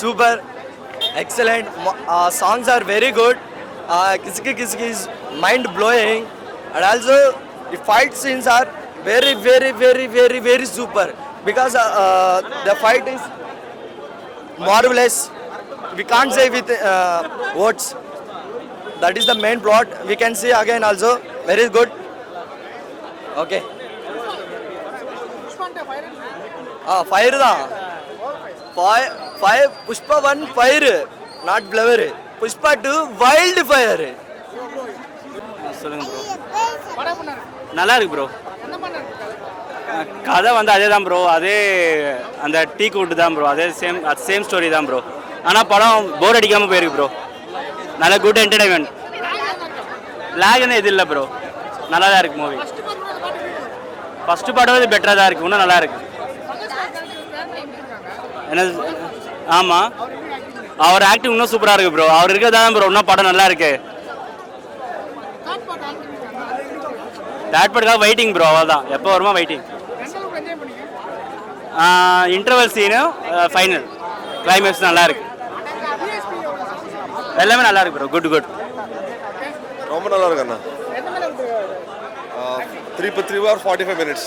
super, excellent. Songs are very good. Kiski Kiski is mind blowing, and also the fight scenes are very, very, very, very, very super because the fight is marvelous. We can't say with words. That is the main plot. We can see again also very good. Okay. Fire da. Fire. Pushpa 1 fire, not flower. Pushpa 2 wild fire. சொல்லுங்க bro. நல்லா இருக்கு bro. கதை வந்து அதே தான் bro, அதே அந்த tea கூட்டு தான் ப்ரோ, அதே சேம் ஸ்டோரி தான் ப்ரோ. ஆனால் படம் போர் அடிக்காமல் போயிருக்கு ப்ரோ. நல்ல குட் என்டர்டைன்மெண்ட். லேக்னு எது இல்லை ப்ரோ, நல்லா தான் இருக்குது மூவி. ஃபஸ்ட்டு படம் வந்து பெட்டராக தான் இருக்குது, இன்னும் நல்லா இருக்குது. என்ன? ஆமாம், அவர் ஆக்டிங் இன்னும் சூப்பராக இருக்குது ப்ரோ. அவர் இருக்கிறதா தான் ப்ரோ இன்னும் படம் நல்லா இருக்குது. தேர்ட் பார்ட்டுக்காக வெயிட்டிங் ப்ரோ, அவ்வளோதான். எப்போ வருமா waiting. Interval scene, final climax நல்லா இருக்கு. எல்லாமே நல்லா இருக்கு ப்ரோ. குட் குட், ரொம்ப நல்லா இருக்கு அண்ணா. 3 hours 45 minutes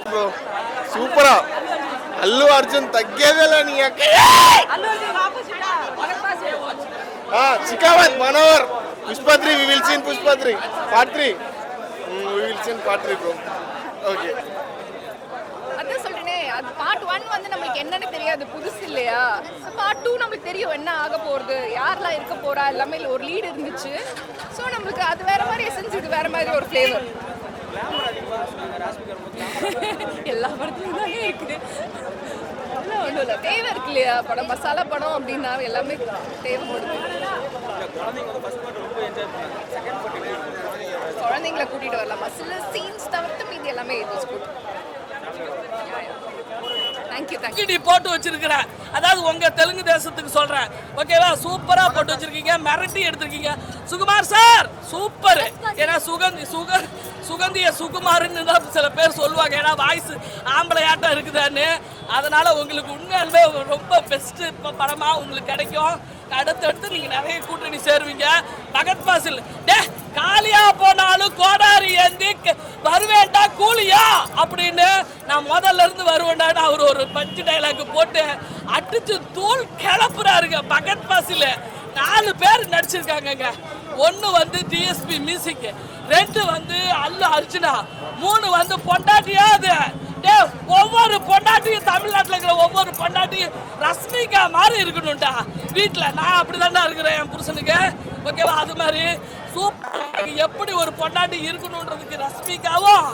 ப்ரோ. சூப்பரா. அல்லு அர்ஜுன் தగ్గేదేல நீங்க. சிக்காவத் மனோவர். Pushpa 3 we will see in Pushpa 3 part 3 we will see in part 3 bro. Okay. அதான் சொல்றேனே, அது பார்ட் 1 வந்து நமக்கு என்னன்னு தெரியாது, புதுசு இல்லையா. பார்ட் 2 நமக்கு தெரியும் என்ன ஆக போறது, யாரெல்லாம் இருக்க போறா, எல்லாமே ஒரு லீட் இருந்துச்சு. ஸோ நம்மளுக்கு அது வேற மாதிரி எசன்ஸ், இது வேற மாதிரி ஒரு ஃப்ளேவர். எல்லா படத்துலையும் தானே இருக்குது. அதெல்லாம் ஒன்றும் இல்லை, தேவை இருக்கு இல்லையா. படம் மசாலா படம் அப்படின்னா எல்லாமே தேவைப்படுது. குழந்தைங்களை கூட்டிட்டு வரலாமா, சில சீன்ஸ் தவிர்த்து மீதி எல்லாமே தேங்க்யூ. போட்டு வச்சிருக்கிற, அதாவது உங்க தெலுங்கு தேசத்துக்கு சொல்றேன், ஓகேவா. சூப்பரா போட்டு வச்சிருக்கீங்க, மிரட்டி எடுத்திருக்கீங்க. Sukumar sir super. ஏன்னா சுகந்திய சுகுமார்னு தான் சில பேர் சொல்லுவாங்க, ஏன்னா வாய்ஸ் ஆம்பளை ஆட்டம் இருக்குதான்னு. அதனால உங்களுக்கு உண்மையாலுமே ரொம்ப பெஸ்ட் படமா உங்களுக்கு கிடைக்கும். அடுத்தடுத்து நீங்க நிறைய கூட்டணி சேருவீங்க. பகத் பாசில் காலியா போனாலும் கோடாரி ஏந்தி வருவேண்டா கூலியா அப்படின்னு நான் முதல்ல இருந்து வருவேண்டான்னு அவர் ஒரு பஞ்சு டைலாக் போட்டு அடிச்சு தூள் கிளப்புறாருங்க. பகத் பாசில் 4 பேர் நடிச்சிருக்காங்க. 1 வந்து டிஎஸ்பி மியூசிக், 2 வந்து அல்லு அர்ஜுனா, 3 வந்து பொண்டாட்டியா. அது ஒவ்வொரு பொண்டாட்டியும் தமிழ்நாட்டில் இருக்கிற ஒவ்வொரு பொண்டாட்டியும் ரஷ்மிகா மாதிரி இருக்கணும்டா வீட்டில். நான் அப்படிதான்டா இருக்கிறேன் என் புருஷனுக்கு, ஓகேவா. அது மாதிரி சூப்பர். எப்படி ஒரு பொண்டாட்டி இருக்கணுன்றதுக்கு ரஷ்மிகாவும்,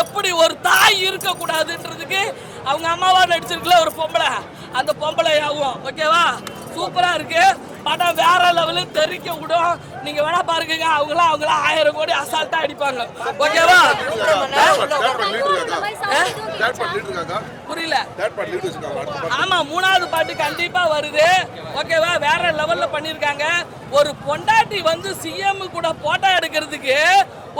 எப்படி ஒரு தாய் இருக்கக்கூடாதுன்றதுக்கு அவங்க அம்மாவா நடிச்சிருக்கல ஒரு பொம்பளை, அந்த பொம்பளையாவும், ஓகேவா. சூப்பரா இருக்கு படம், வேற லெவலு தெரிக்க விடும். நீங்க வேணா பாருங்க, அவங்களாம் 1000 கோடி அசால்ட்டா அடிப்பாங்க, ஓகேவா. புரியல. ஆமா, 3வது பாட்டு கண்டிப்பா வருது, ஓகேவா. வேற லெவல்ல பண்ணிருக்காங்க. ஒரு பொண்டாட்டி வந்து சிஎம் கூட போட்டோ எடுக்கிறதுக்கு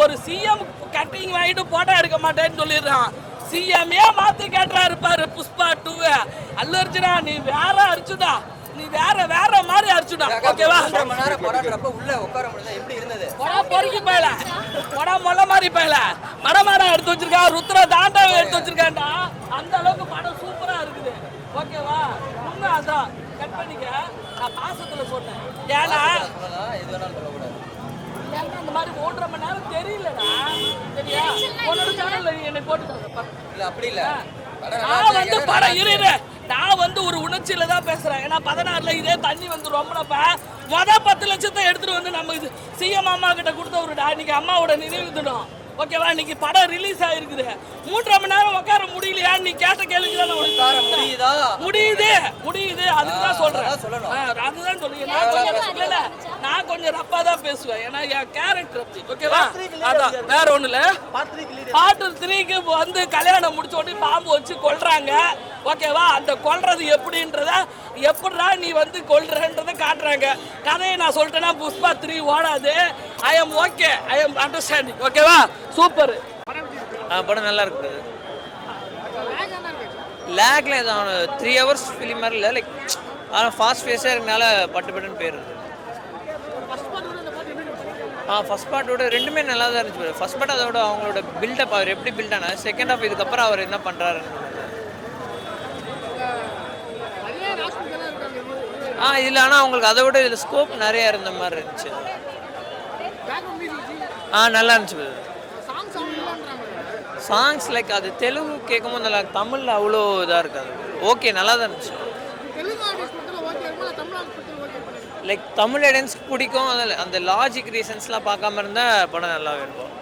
ஒரு சிஎம் கட்டிங் வாங்கிட்டு போட்டோ எடுக்க மாட்டேன்னு சொல்லிடுறான். சிஎம்ஏ மாத்தி கேட்டா இருப்பாரு புஷ்பா 2. அல்லு அர்ஜுனா நீ வேற அர்ஜுனா, நீ வேற மாதிரி அர்ஜுனா, ஓகேவா. உள்ள உட்கார முடியல, எப்படி இருந்தது படம்? பொறுக்கி போயல படம், மொல்ல மாதிரி போயல. மடமாடம் எடுத்து வச்சிருக்கா, ருத்ர தாண்டவம் எடுத்து வச்சிருக்காண்டா. அந்த அளவுக்கு படம் சூப்பரா இருக்குது, ஓகேவா. உண்மை அதான். கட் பண்ணிக்க, நான் பாசத்துல சொன்னேன். ஏன்னா இந்த மாதிரி 1.5 மணி நேரம் தெரியலடா, சரியா. உன்னோட சேனல்ல என்னை போட்டு அப்படி இல்ல. நான் வந்து படம் இரு, நான் வந்து ஒரு உணர்ச்சியில தான் பேசுறேன். ஏன்னா 16ல இதே தண்ணி வந்து ரொம்பனப்ப 10 லட்சத்தை எடுத்துட்டு வந்து நம்ம இது சிஎம் அம்மா கிட்ட கொடுத்த ஒரு இன்னைக்கு அம்மாவோட நினைவு தினம், ஓகேவா. இன்னைக்கு படம் ரிலீஸ் ஆயிருக்குது. 3.5 மணி நேரம் உட்கார முடியலையா? நீ கேட்ட கேள்விக்கு தான் முடியுது. அதுதான் சொல்றேன், அதுதான் சொல்லுங்க. நான் கொஞ்சம் ரப்பா தான் பேசுவேன், ஏன்னா என் கேரக்டர் அப்படி, ஓகேவா. அதான், வேற ஒண்ணு இல்ல. பார்ட் 3க்கு வந்து கல்யாணம் முடிச்ச உடனே பாம்பு வச்சு கொல்றாங்க, ஓகேவா. அந்த கொல்றது எப்படின்றத, எப்படா நீ வந்து கொல்றன்றதை காட்டுறாங்க. கதையை நான் சொல்லிட்டேன்னா புஷ்பா 3 ஓடாது. I am okay, I am understanding, ஓகேவா. சூப்பர். படம் நல்லா இருக்கு. லேக்ல ஏதாவது 3 hours ஃபிலிம் மாதிரி இல்லை லைக் ஆனால் ஃபாஸ்ட் ஃபேஸாக இருக்கனால பட்டு பட்டுன்னு போயிருது. ஃபர்ஸ்ட் பார்ட்டோட ரெண்டுமே நல்லா தான் இருந்துச்சு. ஃபர்ஸ்ட் பார்ட் அதோட அவங்களோட பில்டப் அவர் எப்படி பில்ட் ஆனா, செகண்ட் ஹாஃப் இதுக்கப்புறம் அவர் என்ன பண்ணுறாருன்னு இதில். ஆனால் அவங்களுக்கு அதை விட இதில் ஸ்கோப் நிறையா இருந்த மாதிரி இருந்துச்சு. நல்லா இருந்துச்சு. சாங்ஸ் லைக் அது தெலுங்கு கேட்கும்போது நல்லா, தமிழில் அவ்வளோ இதாக இருக்காது. ஓகே, நல்லா தான் இருந்துச்சு. லைக் தமிழ் ஆடியன்ஸ்க்கு பிடிக்கும். அதில் அந்த லாஜிக் ரீசன்ஸ்லாம் பார்க்காம இருந்தால் படம் நல்லாவே இருக்கும்.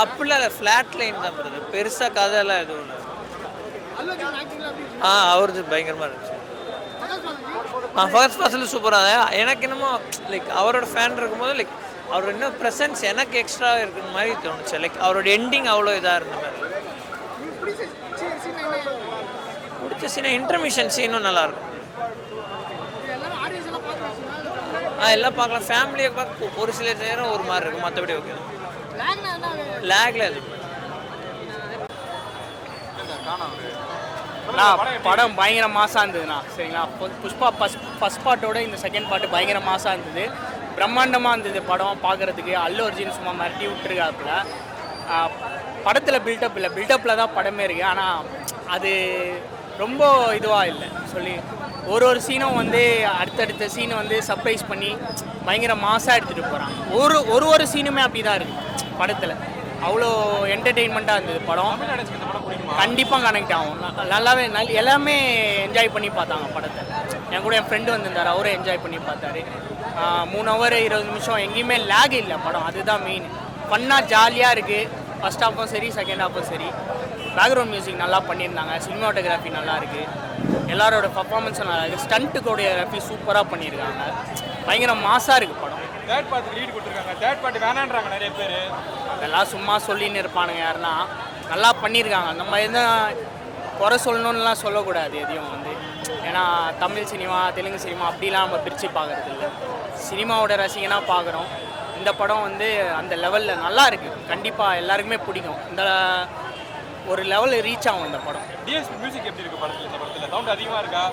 அப்படிலாம் இல்லை, ஃப்ளாட் லைன் தான் வருது, பெருசாக கதையெல்லாம் எதுவும் இல்லை. அவரது பயங்கரமாக இருந்துச்சு. ஃபர்ஸ்ட் பாஸில் சூப்பராக. எனக்கு என்னமோ லைக் அவரோட ஃபேன் இருக்கும்போது லைக் அவரோட இன்னும் ப்ரெசன்ஸ் எனக்கு எக்ஸ்ட்ரா இருக்கிற மாதிரி தோணுச்சு. லைக் அவரோட எண்டிங் அவ்வளோ இதாக இருந்த மாதிரி. பிடிச்ச சீன் இன்டர்மிஷன் சீனும் நல்லாயிருக்கும். எல்லாம் பார்க்கலாம், ஃபேமிலியை பார்க்க ஒரு சில நேரம் ஒரு மாதிரி இருக்கும், மற்றபடி ஓகே. லேக்ல எதுவும் படம் பயங்கர மாசாக இருந்ததுண்ணா. சரிங்களா, புஷ்பா ஃபஸ்ட் பார்ட்டோட இந்த செகண்ட் பார்ட்டு பயங்கர மாசாக இருந்தது. பிரம்மாண்டமாக இருந்தது படம் பார்க்குறதுக்கு. அல்லு அர்ஜுன் சும்மா மிரட்டி விட்டுருக்காப்புல. படத்தில் பில்டப் இல்லை, பில்டப்பில் தான் படமே இருக்குது. ஆனால் அது ரொம்ப இதுவாக இல்லை சொல்லி ஒரு சீனும் வந்து அடுத்தடுத்த சீனை வந்து சர்ப்ரைஸ் பண்ணி பயங்கர மாசாக எடுத்துகிட்டு போகிறாங்க. ஒரு சீனுமே அப்படி தான் இருக்குது படத்தில். அவ்வளோ என்டர்டெயின்மெண்ட்டாக இருந்தது படம். கண்டிப்பாக கனெக்ட் ஆகும். நல்லாவே எல்லாமே என்ஜாய் பண்ணி பார்த்தாங்க படத்தை. என் கூட என் ஃப்ரெண்டு வந்திருந்தார், அவரும் என்ஜாய் பண்ணி பார்த்தாரு. 3 hour 20 நிமிஷம் எங்கேயுமே லேக் இல்லை படம். அதுதான் மெயின். ஃபன்னாக ஜாலியாக இருக்குது. ஃபஸ்ட் ஹாஃபும் சரி, செகண்ட் ஹாஃபும் சரி. பேக்ரவுண்ட் மியூசிக் நல்லா பண்ணியிருந்தாங்க. சினிமாட்டோகிராஃபி நல்லா இருக்குது. எல்லாரோட பர்ஃபார்மன்ஸும் நல்லா இருக்குது. ஸ்டண்ட்டு கோரியோகிராஃபி சூப்பராக பண்ணியிருக்காங்க. பயங்கர மாசாக இருக்குது படம். தேர்ட் பார்ட்டுக்கு லீட் கொடுத்துருக்காங்க. தேர்ட் பார்ட் வேணான்றாங்க நிறைய பேர். அதெல்லாம் சும்மா சொல்லின்னு இருப்பானுங்க யாருன்னா. நல்லா பண்ணியிருக்காங்க. நம்ம எதுவும் குறை சொல்லணுன்னுலாம் சொல்லக்கூடாது எதையும் வந்து. ஏன்னா தமிழ் சினிமா, தெலுங்கு சினிமா அப்படிலாம் நம்ம பிரித்து பார்க்குறது இல்லை. சினிமாவோட ரசிகனாக பார்க்குறோம். இந்த படம் வந்து அந்த லெவலில் நல்லா இருக்குது. கண்டிப்பாக எல்லாருக்குமே பிடிக்கும். இந்த ஒரு லெவலில் ரீச் ஆகும் இந்த படம். டிஎஸ்பி மியூசிக் எப்படி இருக்குது படத்தில்? இந்த படத்தில் சவுண்ட் அதிகமாக இருக்கா?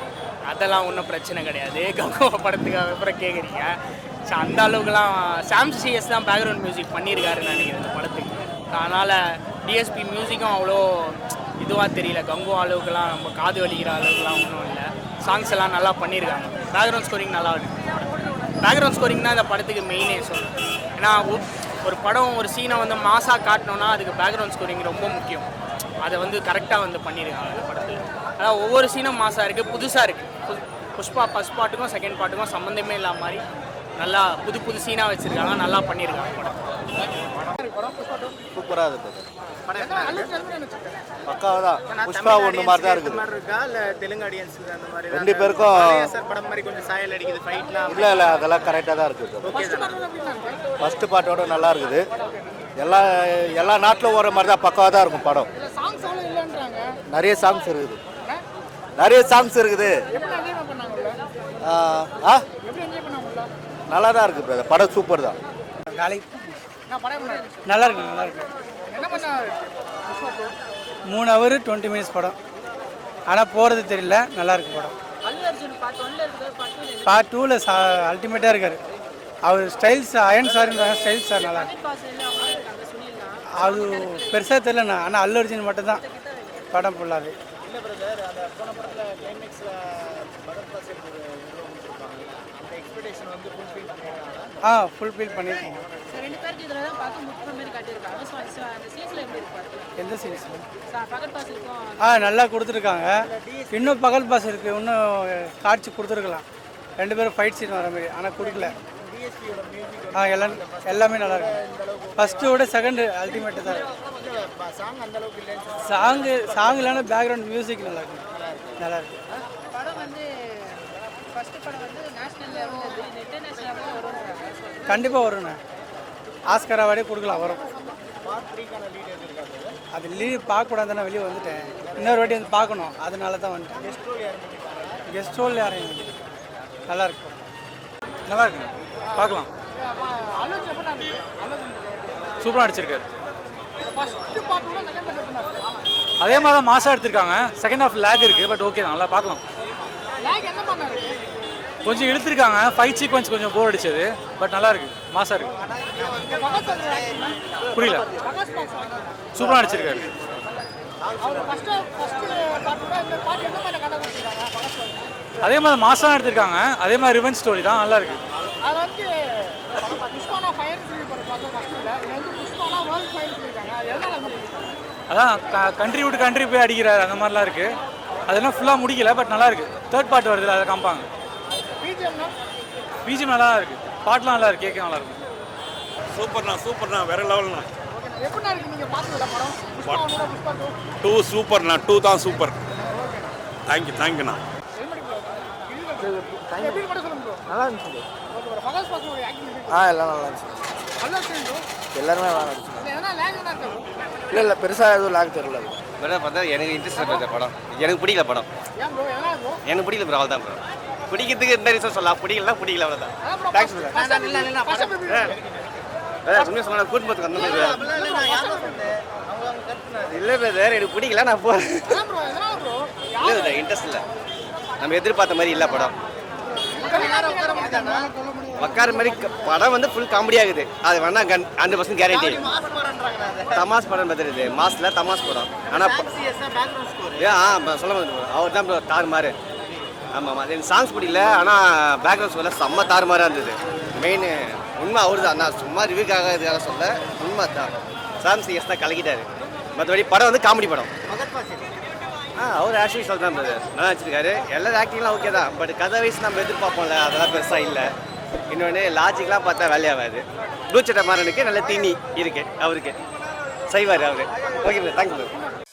அதெல்லாம் ஒன்றும் பிரச்சனை கிடையாது. கங்கோவா படத்துக்கு அப்புறம் கேட்குறீங்க. ஸோ அந்த அளவுக்குலாம் சாம் சிஎஸ் தான் பேக்ரவுண்ட் மியூசிக் பண்ணியிருக்காருன்னு நினைக்கிறேன் இந்த படத்துக்கு. அதனால் டிஎஸ்பி மியூசிக்கும் அவ்வளோ இதுவாக தெரியல. கங்கோ அளவுக்குலாம் நம்ம காது வலிக்கிற அளவுக்குலாம் ஒன்றும் இல்லை. சாங்ஸ் எல்லாம் நல்லா பண்ணியிருக்காங்க. பேக்ரவுண்ட் ஸ்கோரிங் நல்லா இருக்குது. பேக்ரவுண்ட் ஸ்கோரிங் தான் இந்த படத்துக்கு மெயினே சொல்லுவேன். ஏன்னா ஒரு படம் ஒரு சீனை வந்து மாசாக காட்டணுன்னா அதுக்கு பேக்ரவுண்ட் ஸ்கோரிங் ரொம்ப முக்கியம். அதை வந்து கரெக்டாக வந்து பண்ணியிருக்காங்க இந்த படத்தில். அதாவது ஒவ்வொரு சீனும் மாசாக இருக்குது, புதுசாக இருக்குது. புஷ்பா ஃபஸ்ட் பார்ட்டுக்கும் செகண்ட் பார்ட்டுக்கும் சம்மந்தமே இல்லாத மாதிரி நல்லா புது சீனாக வச்சுருக்காங்க. நல்லா பண்ணியிருக்காங்க படம். சூப்பராக இருக்குது. பக்காவாக தான். புஷ்பா ஒன்று மாதிரி தான் இருக்குது. தெலுங்கு ஆடியன்ஸ் அந்த மாதிரி ரெண்டு பேருக்கும் படம் மாதிரி கொஞ்சம் சாயல் அடிக்குது ஃபைட்லாம். இல்லை அதெல்லாம் கரெக்டாக தான் இருக்குது. ஃபஸ்ட்டு பார்ட்டோட நல்லா இருக்குது. எல்லா நாட்டிலும் ஓடுற மாதிரி தான் பக்காவாக தான் இருக்கும் படம். நிறைய சாங்ஸ் இருக்குது. நல்லா தான் இருக்குது பிரதர். படம் சூப்பர் தான். நல்லா இருக்கு. 3 hour 20 minutes படம். ஆனால் போகிறது தெரியல. நல்லா இருக்கு படம். பார்ட் 2ல் அல்டிமேட்டாக இருக்கார் அவர். ஸ்டைல்ஸ் அயன் சார்ன்றாங்க. ஸ்டைல்ஸ் சார் நல்லா இருக்கு. அது பெருசாக தெரியலண்ணா. ஆனால் அல்லு அர்ஜுன் மட்டும்தான் படம் ஃபுல்லாகவே. ஃபுல்ஃபில் பண்ணியிருக்கோம். எந்த சீன்ஸ்? நல்லா கொடுத்துருக்காங்க. இன்னும் பகல் பாஸ் இருக்குது. இன்னும் காட்சி கொடுத்துருக்கலாம். 2 பேரும் ஃபைட் சீன் வர மாதிரி. ஆனால் கொடுக்கல. எல்லாமே நல்லா இருக்கு. ஃபஸ்ட்டு விட செகண்டு அல்டிமேட்டு தான். சாங் இல்லைன்னா பேக்ரவுண்ட் மியூசிக் நல்லா இருக்கு. கண்டிப்பாக வரும்ண்ணே. ஆஸ்கர் அவார்டே கொடுக்கலாம். வரும். அது லீவ் பார்க்கக்கூடாதுன்னா வெளியே வந்துட்டேன். இன்னொரு வாட்டி வந்து பார்க்கணும். அதனால தான் வந்துட்டேன். கெஸ்ட் ரோல் யாரையும் நல்லா இருக்கு. பார்க்கலாம். சூப்பராக நடிச்சிருக்காரு. அதே மாதிரி தான் மாசாக எடுத்திருக்காங்க. செகண்ட் ஹாஃப் லேக் இருக்குது, பட் ஓகே நல்லா பார்க்கலாம். கொஞ்சம் இழுத்துருக்காங்க, ஃபைட் சீக்வன்ஸ் கொஞ்சம் போர் அடிச்சது, பட் நல்லா இருக்கு, மாசா இருக்கு. புரியல, சூப்பராக நடிச்சிருக்காரு. அதே மாதிரி மாசாக எடுத்திருக்காங்க, அதே மாதிரி ரிவெஞ்ச் ஸ்டோரி தான், நல்லா இருக்கு. அதான் கண்ட்ரி விட்டு கண்ட்ரி போய் அடிக்கிறாரு, அந்த மாதிரிலாம் இருக்கு. அதெல்லாம் ஃபுல்லாக முடிக்கல, பட் நல்லா இருக்கு. தேர்ட் பார்ட் வருது, அதை காமிப்பாங்க. பிஜிஎம் நல்லா இருக்கு, பாட்டுலாம் நல்லா இருக்கு, கேட்க நல்லா இருக்கும். சூப்பர்ண்ணா வேற லெவல்ண்ணா. 2 சூப்பர்ண்ணா, 2 தான் சூப்பர். தேங்க்யூண்ணா. நல்லா இருந்துச்சு. எல்லாம் நல்லா இருந்துச்சு. எல்லாருமே நல்லா இருந்துச்சு. இல்லை பெருசாக எதுவும் லேக் தெரியல. பார்த்தா எனக்கு இன்ட்ரெஸ்ட் இல்லை படம், எனக்கு பிடிக்கல படம். எனக்கு பிடிக்கல ப்ரோ, அவ்வளோதான் ப்ரோ. பிடிக்கிறதுக்கு இந்த ரீசன் சொல்லலாம், பிடிக்கல அவ்வளோதான். Thanks bro. உண்மையாக சொன்னால் குடும்பத்துக்கு அந்த மாதிரி இல்லை பிரதர், எனக்கு பிடிக்கல, நான் போகிறேன். இல்லை பிரதர், இன்ட்ரெஸ்ட் இல்லை, நம்ம எதிர்பார்த்த மாதிரி இல்லை படம். உட்கார மாதிரி படம் வந்து ஃபுல் காமெடி ஆகுது, அது வேணா 100% கேரண்டி. தமாஸ் படம் பார்த்துருது, மாசில் தமாஸ் படம். ஆனால் சொல்ல முடியாது, அவர் தான் ப்ரோ தாறுமாறு. ஆமாம், எனக்கு சாங்ஸ் பிடிக்கல, ஆனால் பேக்ரவுண்ட் ஸ்கோரில் செம்ம தாறுமாறாக இருந்தது. மெயின் உண்மை அவர் தான், நான் சும்மா ரிவ்யூக்காக இதுக்காக சொல்ல, உண்மை தான். சாம் சிஎஸ் தான் கலக்கிட்டாரு. மற்றபடி படம் வந்து காமெடி படம். அவர் ஆக்சுவலி சொல்கிறான் பிரதர், நல்லா வச்சுருக்காரு. எல்லாரும் ஆக்டிங்லாம் ஓகே தான், பட் கதை வயசு நம்ம எதிர்பார்ப்போம்ல, அதெல்லாம் பெருசாக இல்லை. இன்னொன்று லாஜிக்லாம் பார்த்தா வேலையாகாது. ப்ளூச்சட்ட மாறனுக்கு நல்ல தீனி இருக்குது அவருக்கு, செய்வார் அவர். Okay brother, thank you brother.